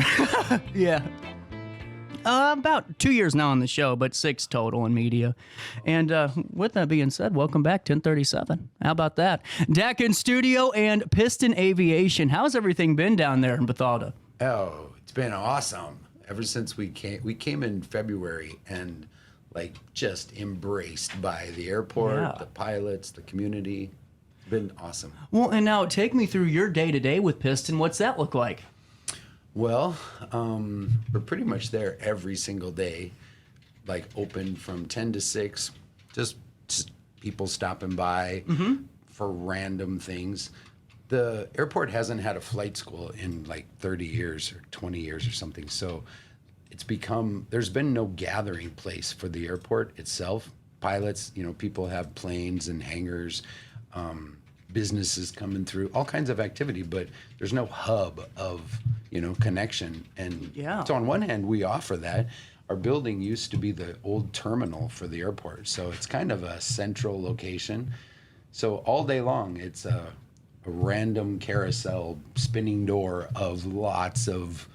there. Yeah. About 2 years now on the show, but 6 total in media. And with that being said, welcome back, 1037. How about that? Dak in studio and Piston Aviation. How's everything been down there in Bethalto? Oh, it's been awesome. Ever since we came in February and like just embraced by the airport, the pilots, the community. It's been awesome. Well, and now take me through your day-to-day with Piston. What's that look like? Well, we're pretty much there every single day, like open from 10 to 6, just people stopping by for random things. The airport hasn't had a flight school in like 30 years or 20 years or something, so there's been no gathering place for the airport itself. Pilots, people have planes and hangars, businesses coming through, all kinds of activity, but there's no hub of, connection. And so on one hand, we offer that. Our building used to be the old terminal for the airport, so it's kind of a central location. So all day long, it's a random carousel spinning door of lots of,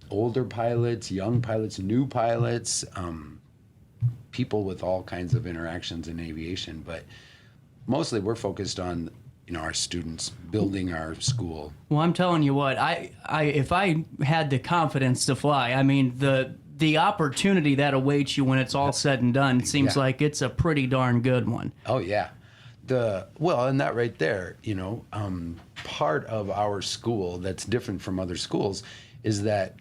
older pilots, young pilots, new pilots, people with all kinds of interactions in aviation. But mostly we're focused on, our students, building our school. Well, I'm telling you what, if I had the confidence to fly, I mean, the opportunity that awaits you when it's all said and done, it seems like it's a pretty darn good one. Oh, yeah. And that right there, part of our school that's different from other schools is that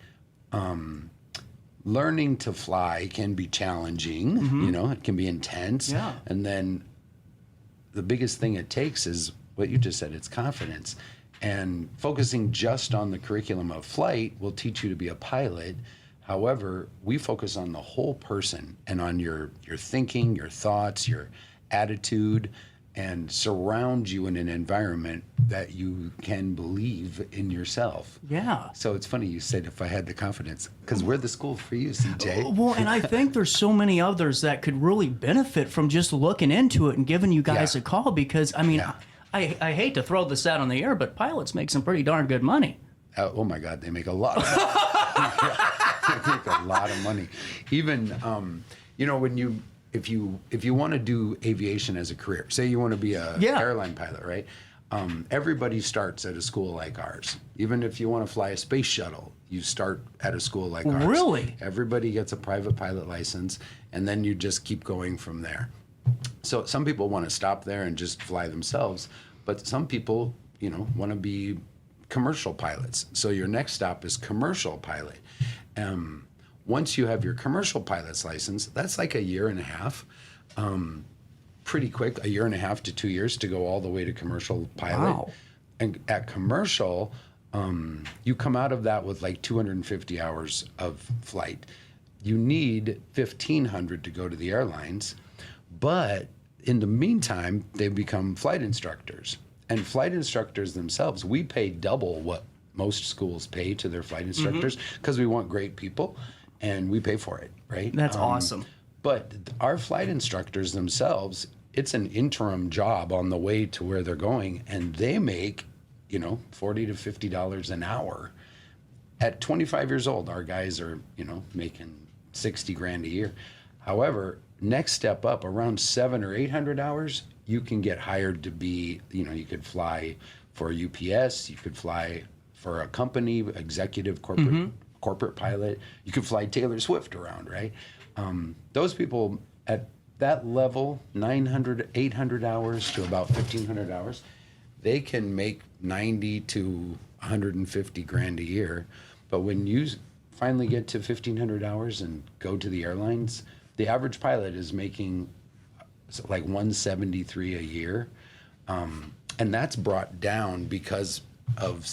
learning to fly can be challenging, it can be intense. Yeah. And then the biggest thing it takes is what you just said, it's confidence. And focusing just on the curriculum of flight will teach you to be a pilot. However, we focus on the whole person and on your thinking, your thoughts, your attitude, and surround you in an environment that you can believe in yourself. Yeah. So it's funny you said if I had the confidence, because we're the school for you, CJ. Well, and I think there's so many others that could really benefit from just looking into it and giving you guys a call, because, I mean, I hate to throw this out on the air, but pilots make some pretty darn good money. Oh my God, they make a lot of money. They make a lot of money. Even, when if you want to do aviation as a career, say you want to be a airline pilot, right? Everybody starts at a school like ours. Even if you want to fly a space shuttle, you start at a school like ours. Really? Everybody gets a private pilot license, and then you just keep going from there. So some people want to stop there and just fly themselves, but some people, want to be commercial pilots. So your next stop is commercial pilot. Once you have your commercial pilot's license, that's like a year and a half. Pretty quick, a year and a half to 2 years to go all the way to commercial pilot. Wow. And at commercial, you come out of that with like 250 hours of flight. You need 1,500 to go to the airlines, but in the meantime, they become flight instructors. And flight instructors themselves, we pay double what most schools pay to their flight instructors because we want great people, and we pay for it, right? That's awesome. But our flight instructors themselves, it's an interim job on the way to where they're going, and they make, $40 to $50 an hour. At 25 years old, our guys are, making 60 grand a year. However, next step up, around 700 or 800 hours, you can get hired to be, you could fly for UPS, you could fly for a company, executive corporate pilot. You could fly Taylor Swift around, right? Those people at that level, 900, 800 hours to about 1,500 hours, they can make 90 to 150 grand a year. But when you finally get to 1,500 hours and go to the airlines, the average pilot is making like 173 a year. And that's brought down because of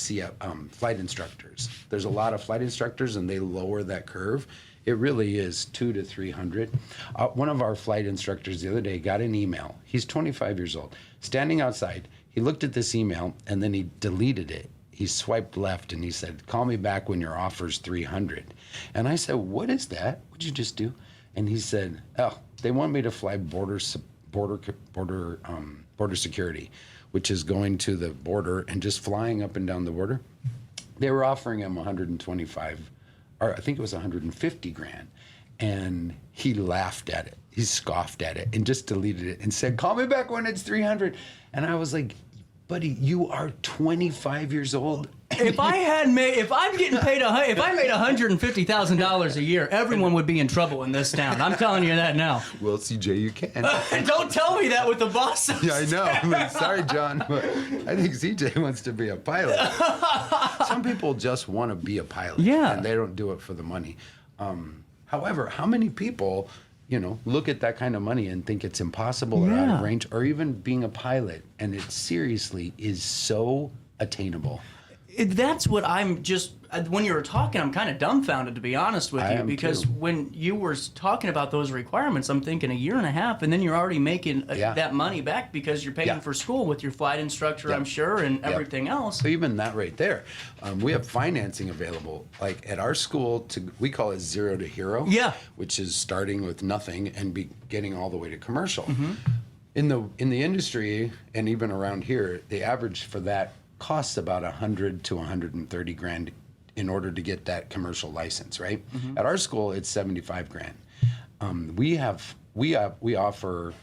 flight instructors. There's a lot of flight instructors, and they lower that curve. It really is 200 to 300. One of our flight instructors the other day got an email. He's 25 years old, standing outside. He looked at this email, and then he deleted it. He swiped left, and he said, "Call me back when your offer's 300." And I said, "What is that? What'd you just do?" And he said, "Oh, they want me to fly border security, which is going to the border and just flying up and down the border. they were offering him 125, or I think it was 150 grand. And he laughed at it. He scoffed at it and just deleted it and said, call me back when it's 300. And I was like, buddy, you are 25 years old. If I made $150,000 a year, everyone would be in trouble in this town. I'm telling you that now. Well, CJ, you can. Don't tell me that with the boss. Yeah, I know. I'm like, sorry, John, but I think CJ wants to be a pilot. Some people just want to be a pilot. Yeah. And they don't do it for the money. However, how many people, look at that kind of money and think it's impossible or out of range, or even being a pilot, and it seriously is so attainable. That's what I'm just, when you were talking, I'm kind of dumbfounded, to be honest with you, because when you were talking about those requirements, I'm thinking a year and a half, and then you're already making that money back because you're paying for school with your flight instructor, I'm sure, and everything else. So even that right there, we have financing available. Like at our school, we call it 0 to hero, which is starting with nothing and getting all the way to commercial. In the industry, and even around here, the average for that costs about 100 to 130 grand in order to get that commercial license, right? At our school, it's 75 grand. We offer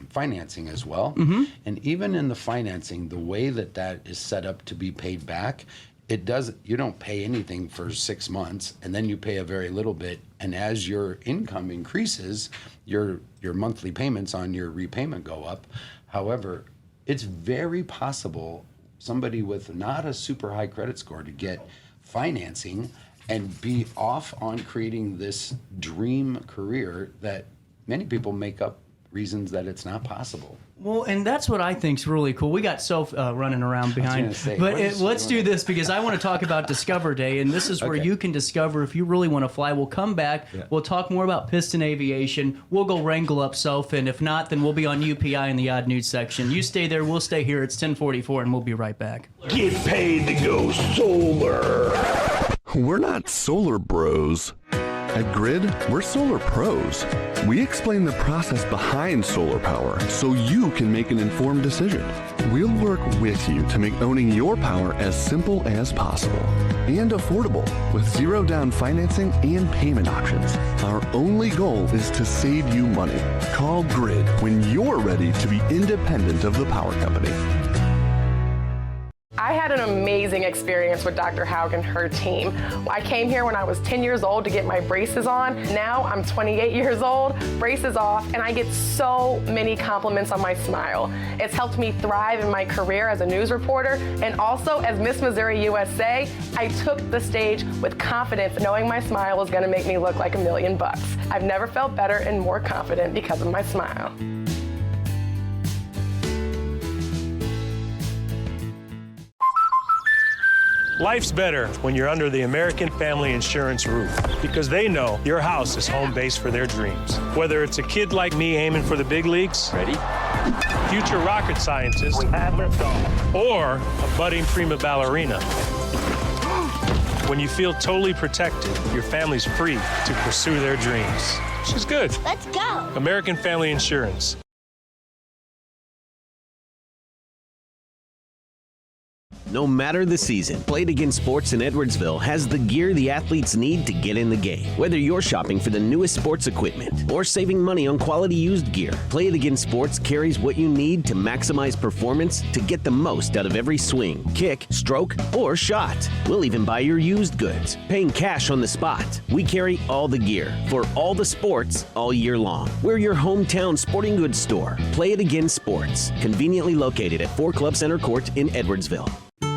financing as well. And even in the financing, the way that is set up to be paid back, you don't pay anything for 6 months, and then you pay a very little bit. And as your income increases, your monthly payments on your repayment go up. However, it's very possible somebody with not a super high credit score to get financing and be off on creating this dream career that many people make up reasons that it's not possible. Well, and that's what I think's really cool. We got Soph running around behind. Let's do this because I want to talk about Discover Day, and this is where you can discover if you really want to fly. We'll come back. We'll talk more about Piston Aviation. We'll go wrangle up Soph, and if not, then we'll be on UPI in the Odd News section. You stay there. We'll stay here. It's 10:44, and we'll be right back. Get paid to go solar. We're not solar bros. At Grid, we're solar pros. We explain the process behind solar power so you can make an informed decision. We'll work with you to make owning your power as simple as possible and affordable with zero down financing and payment options. Our only goal is to save you money. Call Grid when you're ready to be independent of the power company. I had an amazing experience with Dr. Haug and her team. I came here when I was 10 years old to get my braces on. Now I'm 28 years old, braces off, and I get so many compliments on my smile. It's helped me thrive in my career as a news reporter, and also as Miss Missouri USA, I took the stage with confidence, knowing my smile was gonna make me look like $1 million. I've never felt better and more confident because of my smile. Life's better when you're under the American Family Insurance roof because they know your house is home base for their dreams. Whether it's a kid like me aiming for the big leagues, ready? Future rocket scientist, or a budding prima ballerina. When you feel totally protected, your family's free to pursue their dreams. She's good. Let's go. American Family Insurance. No matter the season, Play It Again Sports in Edwardsville has the gear the athletes need to get in the game. Whether you're shopping for the newest sports equipment or saving money on quality used gear, Play It Again Sports carries what you need to maximize performance to get the most out of every swing, kick, stroke, or shot. We'll even buy your used goods, paying cash on the spot. We carry all the gear for all the sports all year long. We're your hometown sporting goods store. Play It Again Sports, conveniently located at 4 Club Center Court in Edwardsville.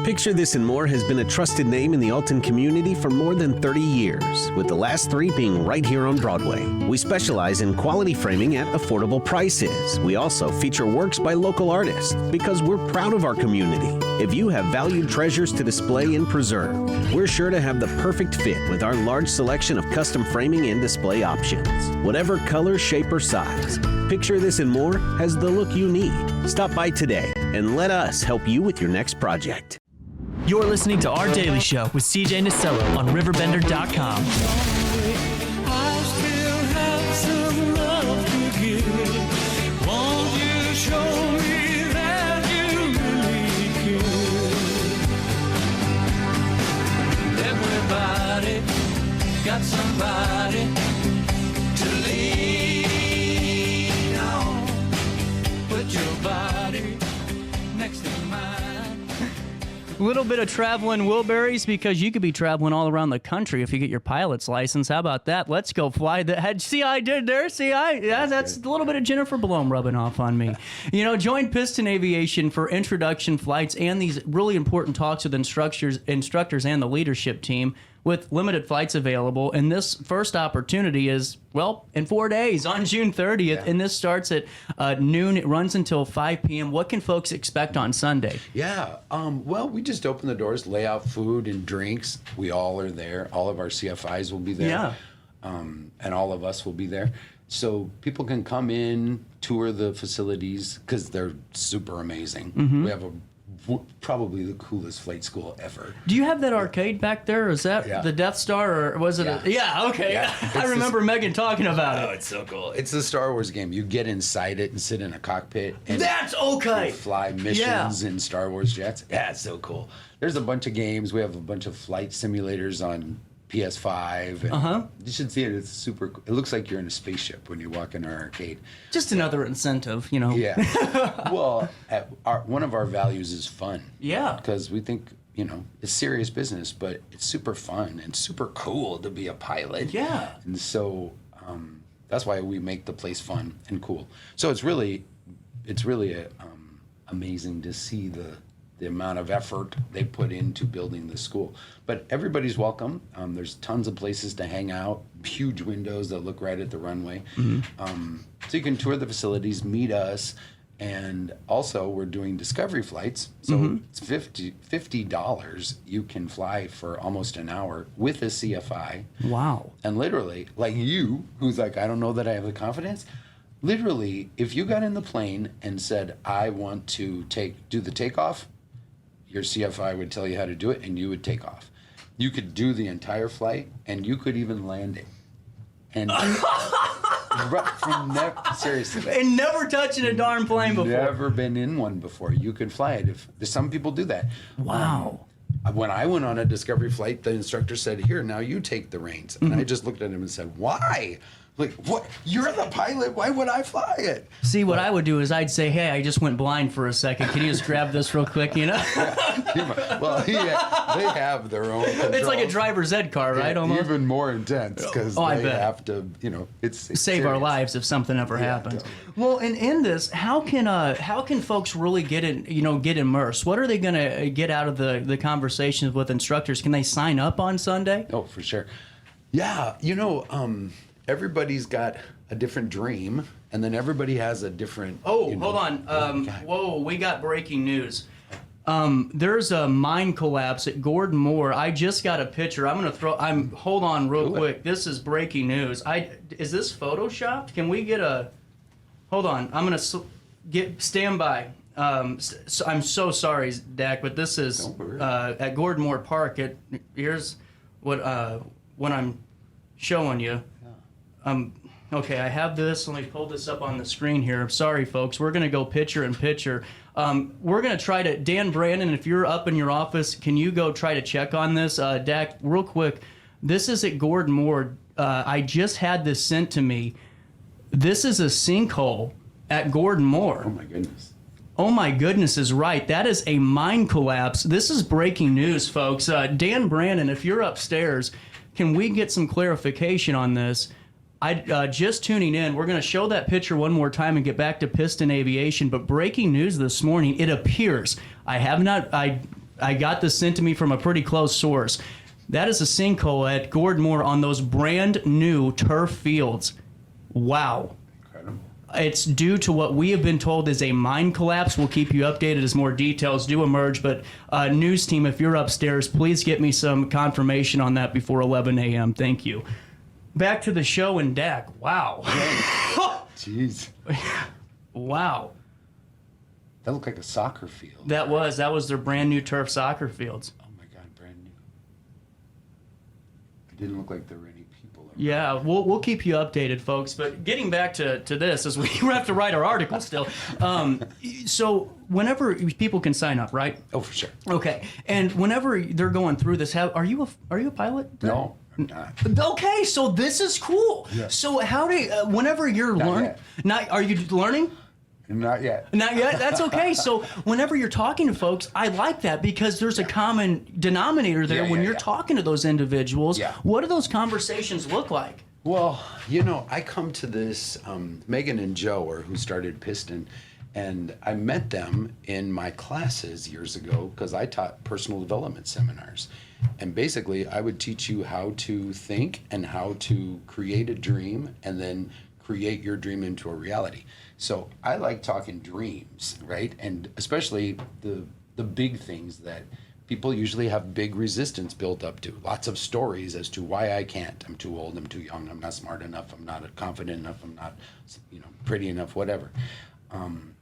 Picture This and More has been a trusted name in the Alton community for more than 30 years, with the last 3 being right here on Broadway. We specialize in quality framing at affordable prices. We also feature works by local artists because we're proud of our community. If you have valued treasures to display and preserve, we're sure to have the perfect fit with our large selection of custom framing and display options. Whatever color, shape, or size, Picture This and More has the look you need. Stop by today and let us help you with your next project. You're listening to Our Daily Show with CJ Nasello on RiverBender.com. little bit of traveling Wilburys, because you could be traveling all around the country if you get your pilot's license. How about that? Let's go fly the head. See, I did there. See, that's a little bit of Jennifer Blome rubbing off on me. Join Piston Aviation for introduction flights and these really important talks with instructors and the leadership team, with limited flights available. And this first opportunity is, in 4 days on June 30th. And this starts at noon. It runs until 5 p.m. What can folks expect on Sunday? Yeah. We just open the doors, lay out food and drinks. We all are there. All of our CFIs will be there. Yeah. And all of us will be there. So people can come in, tour the facilities, because they're super amazing. Mm-hmm. We have probably the coolest flight school ever. Do you have that arcade back there? Is that the Death Star, or was it? Okay. Yeah. I remember Megan talking about it. Oh, it's so cool. It's the Star Wars game. You get inside it and sit in a cockpit. And that's okay. You fly missions in Star Wars jets. Yeah, it's so cool. There's a bunch of games. We have a bunch of flight simulators on PS5. And you should see it. It's super cool. It looks like you're in a spaceship when you walk in our arcade. Just another incentive, Yeah. Well, one of our values is fun. Yeah. Because we think, it's serious business, but it's super fun and super cool to be a pilot. Yeah. And so that's why we make the place fun and cool. So it's really amazing to see the amount of effort they put into building the school. But everybody's welcome. There's tons of places to hang out, huge windows that look right at the runway. Mm-hmm. So you can tour the facilities, meet us, and also we're doing discovery flights. So it's $50. You can fly for almost an hour with a CFI. Wow. And literally, like you, who's like, I don't know that I have the confidence. Literally, if you got in the plane and said, I want to do the takeoff, your CFI would tell you how to do it, and you would take off. You could do the entire flight, and you could even land it. And seriously. And never touching a darn plane before. Never been in one before. You could fly it. Some people do that. Wow. When I went on a discovery flight, the instructor said, here, now you take the reins. And I just looked at him and said, why? Like, what? You're the pilot. Why would I fly it? See, what I would do is I'd say, hey, I just went blind for a second. Can you just grab this real quick, Well, they have their own controls. It's like a driver's ed car, right? Almost. Even more intense, because they have to, it's save serious. our lives if something ever happens. Totally. Well, and in this, how can folks really get immersed? What are they going to get out of the conversations with instructors? Can they sign up on Sunday? Oh, for sure. Yeah, everybody's got a different dream, and then everybody has a different. Oh, hold on. Whoa, we got breaking news. There's a mine collapse at Gordon Moore. I just got a picture. Hold on real quick. This is breaking news. Is this photoshopped? Can we get a? Hold on. I'm gonna stand by. So I'm so sorry, Dack, but this is at Gordon Moore Park. Here's what I'm showing you. Okay, I have this. Let me pull this up on the screen here. Sorry, folks. We're going to go picture in picture. We're going to try to... Dan Brandon, if you're up in your office, can you go try to check on this? Dack, real quick. This is at Gordon Moore. I just had this sent to me. This is a sinkhole at Gordon Moore. Oh, my goodness. Oh, my goodness is right. That is a mine collapse. This is breaking news, folks. Dan Brandon, if you're upstairs, can we get some clarification on this? Just tuning in, we're going to show that picture one more time and get back to Piston Aviation. But breaking news this morning, it appears, I got this sent to me from a pretty close source. That is a sinkhole at Gordon Moore on those brand new turf fields. Wow. Incredible. It's due to what we have been told is a mine collapse. We'll keep you updated as more details do emerge. But news team, if you're upstairs, please get me some confirmation on that before 11 a.m. Thank you. Back to the show and Dack. Wow. Jeez. Wow. That looked like a soccer field. That was their brand new turf soccer fields. Oh my God, brand new. It didn't look like there were any people around. Yeah, we'll keep you updated, folks. But getting back to this, as we have to write our article still. So whenever people can sign up, right? Oh, for sure. Okay. And whenever they're going through this, are you a pilot? No. I'm not. Okay, so this is cool. Yeah. So how do whenever you're learning, are you learning? Not yet. Not yet? That's okay. So whenever you're talking to folks, I like that because there's a common denominator there when you're talking to those individuals. Yeah. What do those conversations look like? Well, I come to this, Megan and Joe are who started Piston, and I met them in my classes years ago because I taught personal development seminars. And basically, I would teach you how to think and how to create a dream and then create your dream into a reality. So I like talking dreams, right? And especially the big things that people usually have big resistance built up to. Lots of stories as to why I can't. I'm too old, I'm too young, I'm not smart enough, I'm not confident enough, I'm not pretty enough, whatever. And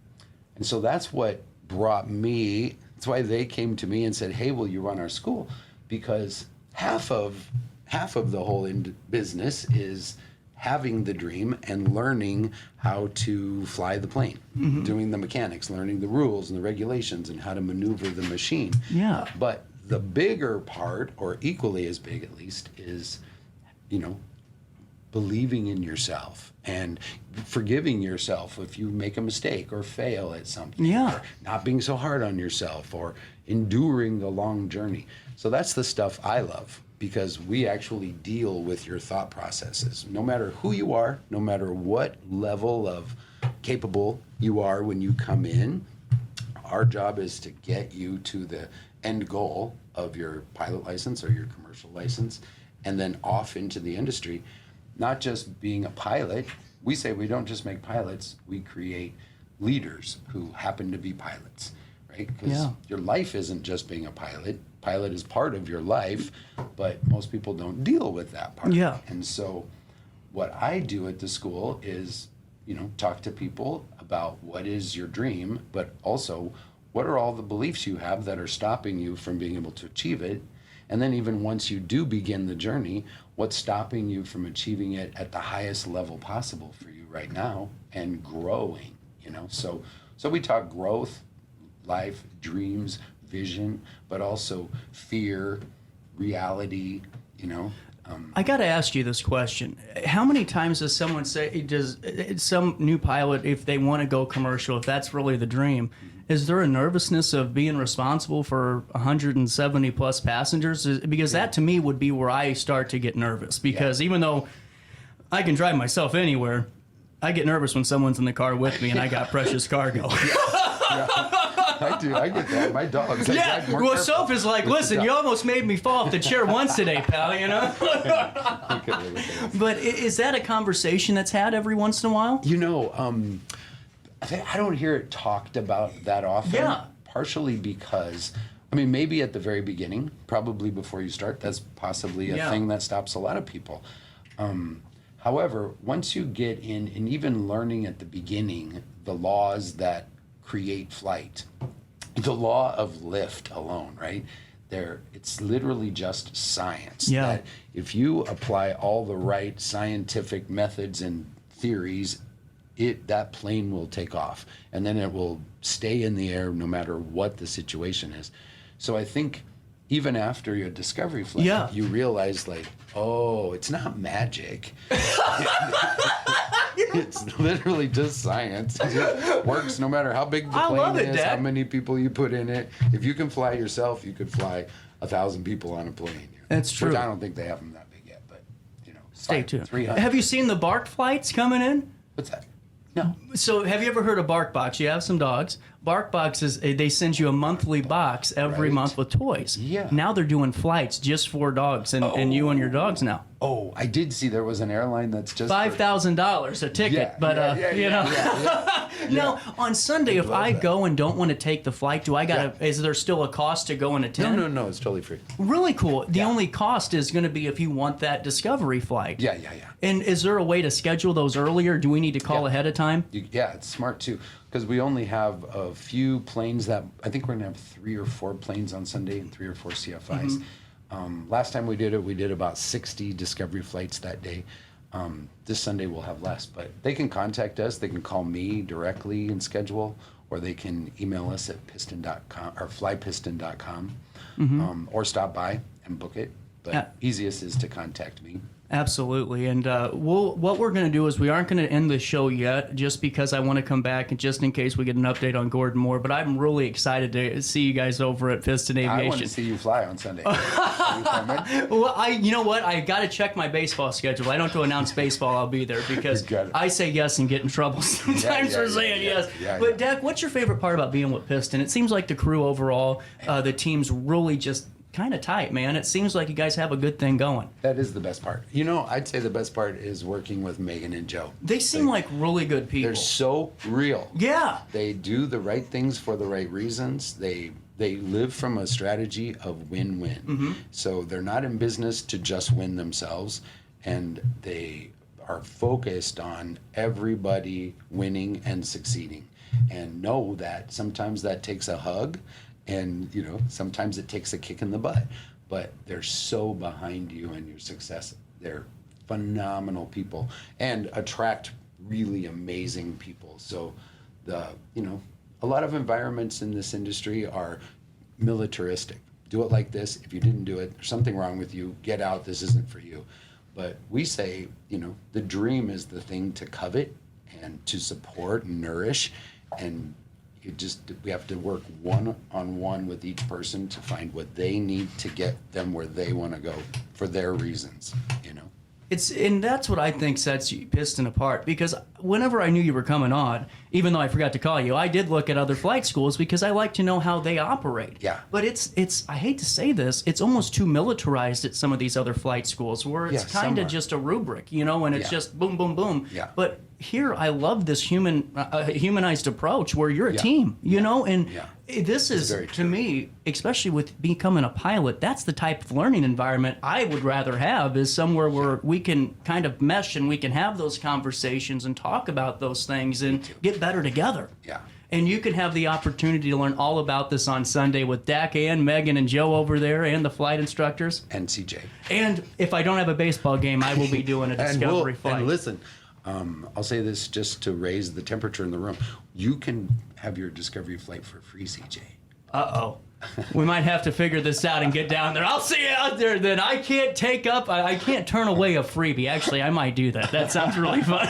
so that's what brought me, that's why they came to me and said, hey, will you run our school? Because half of the whole business is having the dream and learning how to fly the plane, doing the mechanics, learning the rules and the regulations and how to maneuver the machine. Yeah. But the bigger part, or equally as big at least, is, believing in yourself and forgiving yourself if you make a mistake or fail at something. Yeah. Or not being so hard on yourself or enduring the long journey. So that's the stuff I love, because we actually deal with your thought processes. No matter who you are, no matter what level of capable you are when you come in, our job is to get you to the end goal of your pilot license or your commercial license, and then off into the industry. Not just being a pilot. We say we don't just make pilots, we create leaders who happen to be pilots, right? Because your life isn't just being a pilot. Pilot is part of your life, but most people don't deal with that part. Yeah. And so what I do at the school is, talk to people about what is your dream, but also what are all the beliefs you have that are stopping you from being able to achieve it. And then even once you do begin the journey, what's stopping you from achieving it at the highest level possible for you right now and growing, So we talk growth, life, dreams, vision, but also fear, reality, I got to ask you this question. How many times does someone say, does some new pilot, if they want to go commercial, if that's really the dream, is there a nervousness of being responsible for 170 plus passengers? Because that to me would be where I start to get nervous. Because even though I can drive myself anywhere, I get nervous when someone's in the car with me and I got precious cargo. I do. I get that. My dogs. Well, Sophie's like, listen, you almost made me fall off the chair once today, pal, But is that a conversation that's had every once in a while? I don't hear it talked about that often. Yeah. Partially because, maybe at the very beginning, probably before you start, that's possibly a thing that stops a lot of people. However, once you get in, and even learning at the beginning, the laws that create flight, the law of lift alone, right? It's literally just science. Yeah. That if you apply all the right scientific methods and theories, that plane will take off, and then it will stay in the air no matter what the situation is. So I think even after your discovery flight, you realize it's not magic. It's literally just science. It works no matter how big the plane is, Dad. how many people you put in it. If you can fly yourself, you could fly 1,000 people on a plane. That's true. Which I don't think they have them that big yet, but Stay tuned. 300. Have you seen the bark flights coming in? What's that? No. So have you ever heard of BarkBox? You have some dogs. BarkBox is they send you a monthly box every month with toys. Yeah. Now they're doing flights just for dogs and you and your dogs now. Oh, I did see there was an airline that's just $5,000 a ticket, Now on Sunday, if I go and don't want to take the flight, do I gotta? Is there still a cost to go and attend? No, it's totally free. Really cool. The only cost is going to be if you want that discovery flight. Yeah. And is there a way to schedule those earlier? Do we need to call ahead of time? It's smart too, because we only have a few planes that I think we're gonna have 3 or 4 planes on Sunday and 3 or 4 CFIs. Last time we did it, we did about 60 discovery flights that day. This Sunday we'll have less, but they can contact us. They can call me directly and schedule, or they can email us at piston.com or flypiston.com, or stop by and book it. But easiest is to contact me. Absolutely. And what we're going to do is we aren't going to end the show yet just because I want to come back and just in case we get an update on Gordon Moore. But I'm really excited to see you guys over at Piston Aviation. I want to see you fly on Sunday. Well, you know what? I got to check my baseball schedule. I don't have to announce baseball. I'll be there because I say yes and get in trouble sometimes for saying yes. But Dack, what's your favorite part about being with Piston? It seems like the crew overall, the team's really just kind of tight, man. It seems like you guys have a good thing going. That is the best part. You know, I'd say the best part is working with Megan and Joe. They seem like really good people. They're so real. Yeah. They do the right things for the right reasons. They live from a strategy of win-win. Mm-hmm. So they're not in business to just win themselves, and they are focused on everybody winning and succeeding, and know that sometimes that takes a hug. And, you know, sometimes it takes a kick in the butt, but they're so behind you and your success. They're phenomenal people and attract really amazing people. So a lot of environments in this industry are militaristic. Do it like this. If you didn't do it, there's something wrong with you. Get out. This isn't for you. But we say, the dream is the thing to covet and to support and nourish, and we have to work one-on-one with each person to find what they need to get them where they want to go for their reasons, And that's what I think sets Piston apart, because whenever I knew you were coming on, even though I forgot to call you, I did look at other flight schools because I like to know how they operate. Yeah. But it's I hate to say this, it's almost too militarized at some of these other flight schools where it's kind of just a rubric, and it's just boom, boom, boom. Yeah. But here I love this humanized approach where you're a team, and this is, to me, especially with becoming a pilot, that's the type of learning environment I would rather have, is somewhere where we can kind of mesh and we can have those conversations and talk about those things and get better together. Yeah. And you can have the opportunity to learn all about this on Sunday with Dack and Megan and Joe over there and the flight instructors. And CJ. And if I don't have a baseball game, I will be doing a discovery flight. And listen, I'll say this just to raise the temperature in the room. You can have your discovery flight for free, CJ. Uh-oh. We might have to figure this out and get down there. I'll see you out there then. I can't I can't turn away a freebie. Actually, I might do that. That sounds really fun.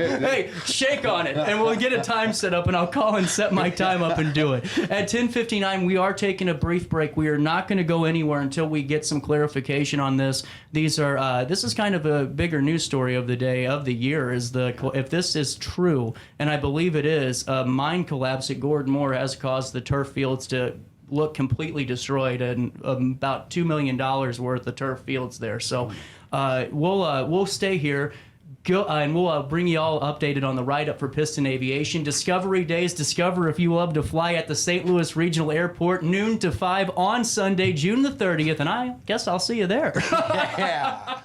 Hey, shake on it, and we'll get a time set up, and I'll call and set my time up and do it. At 10:59, we are taking a brief break. We are not going to go anywhere until we get some clarification on this. This is kind of a bigger news story of the day, of the year, if this is true, and I believe it is, a mine collapse at Gordon Moore has caused the turf fields to look completely destroyed, and about $2 million worth of turf fields there. So we'll stay here. And we'll bring you all updated on the write-up for Piston Aviation. Discovery Days. Discover if you love to fly at the St. Louis Regional Airport, noon to 5 on Sunday, June the 30th. And I guess I'll see you there. Yeah.